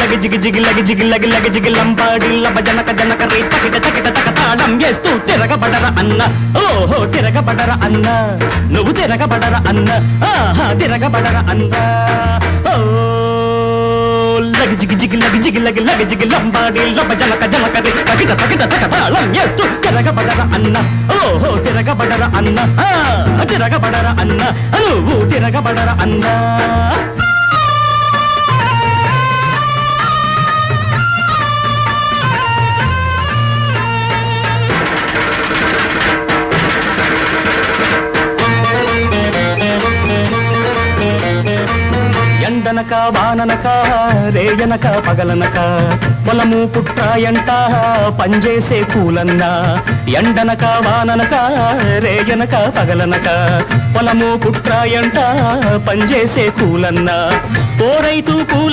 లగి జిగి జిగి లగి జిగి లగి లగి జిగి లంబాడి లబ జనక జనక రే తకిట తకిట తక తాళం వేస్తూ తిరగబడర అన్న ఓహో తిరగబడర అన్న నువ్వు తిరగబడర అన్న ఆహా తిరగబడర అన్న ఓ లగి జిగి జిగి లగి జిగి లగి లగి జిగి లంబాడి లబ జనక జనక రే తకిట తకిట తక తాళం వేస్తూ తిరగబడర అన్న ఓహో తిరగబడర అన్న తిరగబడర అన్న నువ్వు తిరగబడర అన్న ఎండనక వాననక రేయనక పగలనక పొలము పుట్రాయంట పంజేసే కూలన్నా ఎండనక వాననక రేయనక పగలనక పొలము పుట్రాయంట పంజేసే కూలన్నా ఓ రైతు కూల